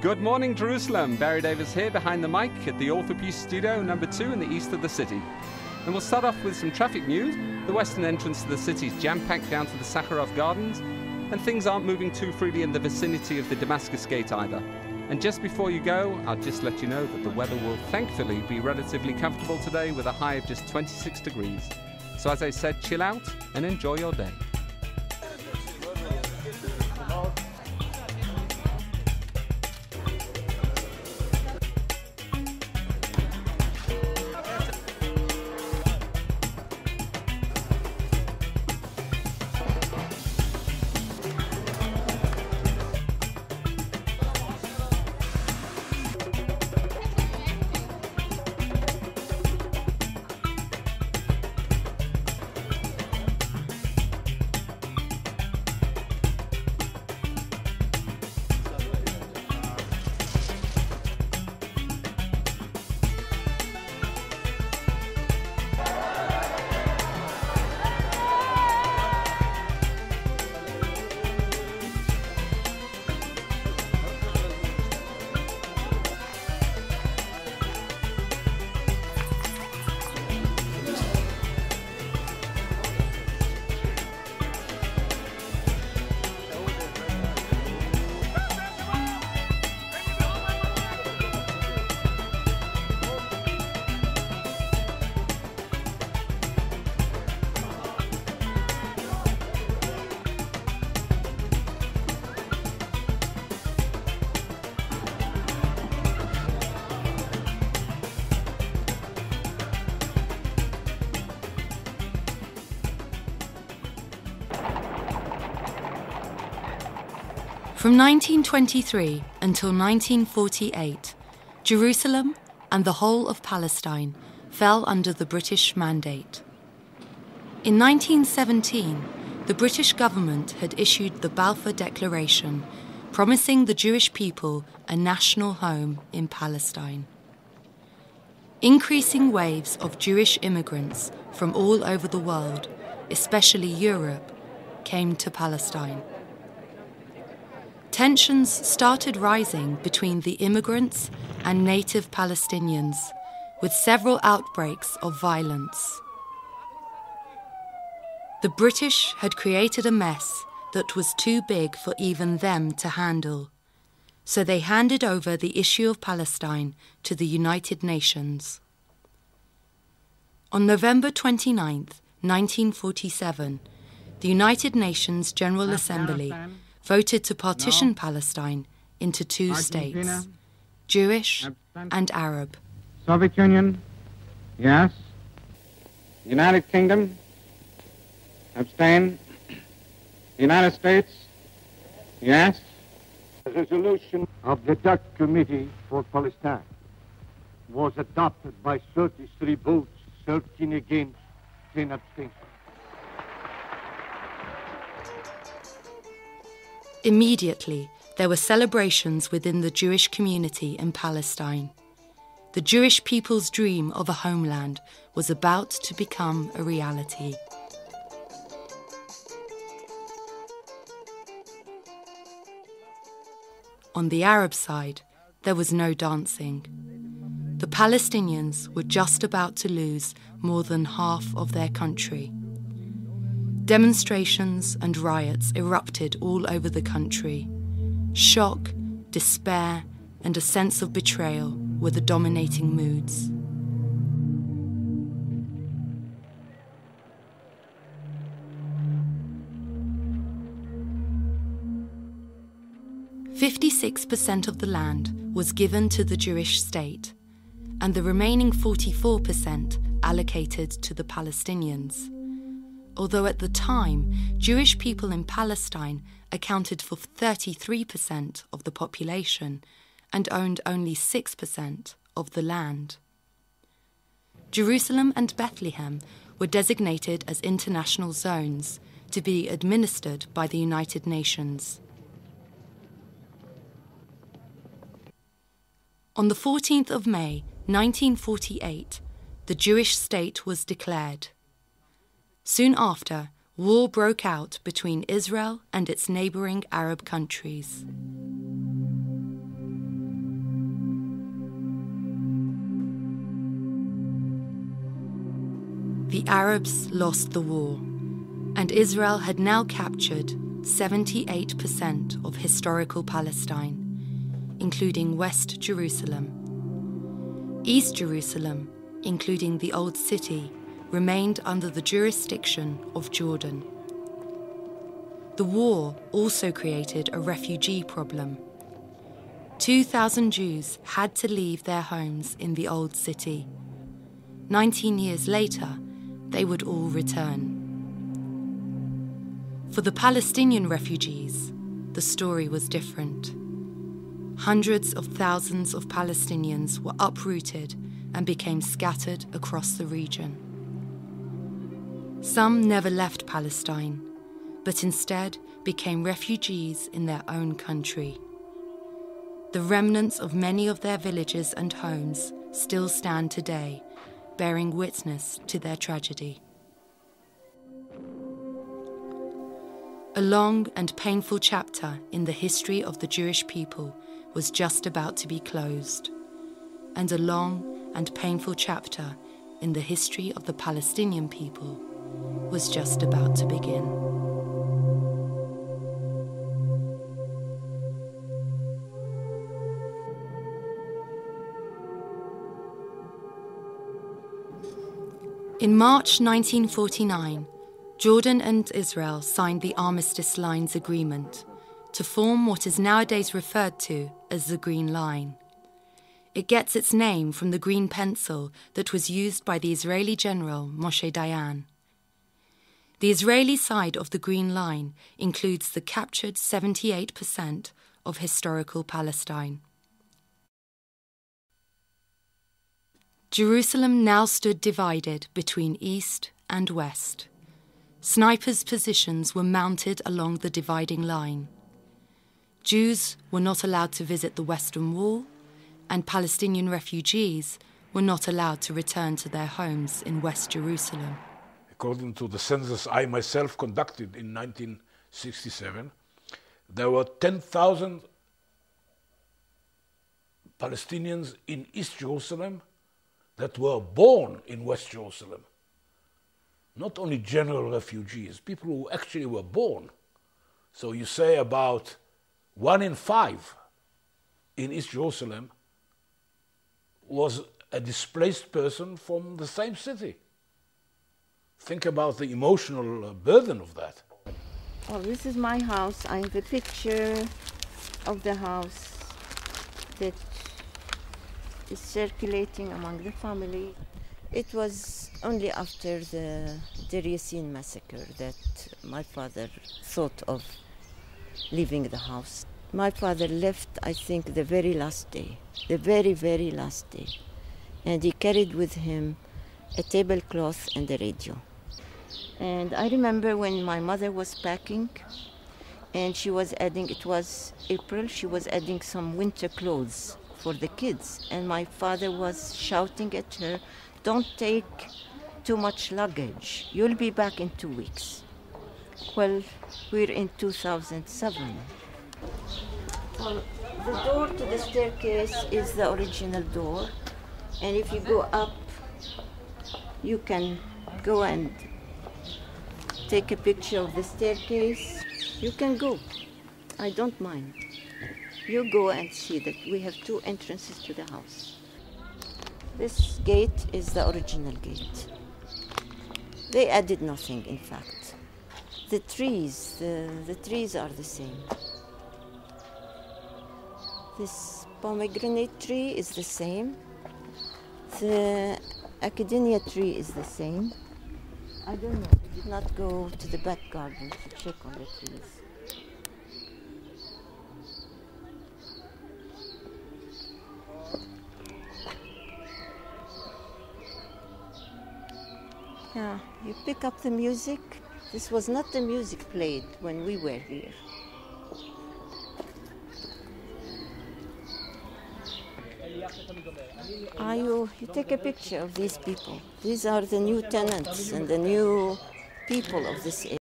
Good morning, Jerusalem. Barry Davis here behind the mic at the Orthopeace Studio number 2 in the east of the city. And we'll start off with some traffic news. The western entrance to the city is jam-packed down to the Sakharov Gardens, and things aren't moving too freely in the vicinity of the Damascus Gate either. And just before you go, I'll just let you know that the weather will thankfully be relatively comfortable today with a high of just 26 degrees. So as I said, chill out and enjoy your day. From 1923 until 1948, Jerusalem and the whole of Palestine fell under the British mandate. In 1917, the British government had issued the Balfour Declaration, promising the Jewish people a national home in Palestine. Increasing waves of Jewish immigrants from all over the world, especially Europe, came to Palestine. Tensions started rising between the immigrants and native Palestinians, with several outbreaks of violence. The British had created a mess that was too big for even them to handle, so they handed over the issue of Palestine to the United Nations. On November 29, 1947, the United Nations General Assembly voted to partition Palestine into two states, Jewish and Arab. Soviet Union, yes. United Kingdom, abstain. United States, yes. The resolution of the Dutch Committee for Palestine was adopted by 33 votes, 13 against, 10 abstentions. Immediately, there were celebrations within the Jewish community in Palestine. The Jewish people's dream of a homeland was about to become a reality. On the Arab side, there was no dancing. The Palestinians were just about to lose more than half of their country. Demonstrations and riots erupted all over the country. Shock, despair, and a sense of betrayal were the dominating moods. "56% of the land was given to the Jewish state, and the remaining 44% allocated to the Palestinians. Although at the time, Jewish people in Palestine accounted for 33% of the population and owned only 6% of the land. Jerusalem and Bethlehem were designated as international zones to be administered by the United Nations. On the 14th of May, 1948, the Jewish state was declared. Soon after, war broke out between Israel and its neighbouring Arab countries. Arabs lost the war, and Israel had now captured 78% of historical Palestine, including West Jerusalem. East Jerusalem, including the Old City, remained under the jurisdiction of Jordan. The war also created a refugee problem. 2,000 Jews had to leave their homes in the Old City. 19 years later, they would all return. For the Palestinian refugees, the story was different. Hundreds of thousands of Palestinians were uprooted and became scattered across the region. Some never left Palestine, but instead became refugees in their own country. The remnants of many of their villages and homes still stand today, bearing witness to their tragedy. A long and painful chapter in the history of the Jewish people was just about to be closed, and a long and painful chapter in the history of the Palestinian people was just about to begin. In March 1949, Jordan and Israel signed the Armistice Lines Agreement to form what is nowadays referred to as the Green Line. It gets its name from the green pencil that was used by the Israeli general Moshe Dayan. The Israeli side of the Green Line includes the captured 78% of historical Palestine. Jerusalem now stood divided between east and west. Snipers' positions were mounted along the dividing line. Jews were not allowed to visit the Western Wall, and Palestinian refugees were not allowed to return to their homes in West Jerusalem. According to the census I myself conducted in 1967, there were 10,000 Palestinians in East Jerusalem that were born in West Jerusalem. Not only general refugees, people who actually were born. So you say about 1 in 5 in East Jerusalem was a displaced person from the same city. Think about the emotional burden of that. Well, this is my house. I have a picture of the house that is circulating among the family. It was only after the Deir Yassin massacre that my father thought of leaving the house. My father left, I think, the very last day, the very, very last day. And he carried with him a tablecloth and a radio. And I remember when my mother was packing, and she was adding, it was April, she was adding some winter clothes for the kids. And my father was shouting at her, "Don't take too much luggage. You'll be back in 2 weeks." Well, we're in 2007. Well, the door to the staircase is the original door. And if you go up, you can go and take a picture of the staircase. You can go. I don't mind. You go and see that we have 2 entrances to the house. This gate is the original gate. They added nothing, in fact. The trees are the same. This pomegranate tree is the same. The academia tree is the same. I don't know, I did not go to the back garden to check on the trees. Yeah, you pick up the music. This was not the music played when we were here. You take a picture of these people. These are the new tenants and the new people of this area.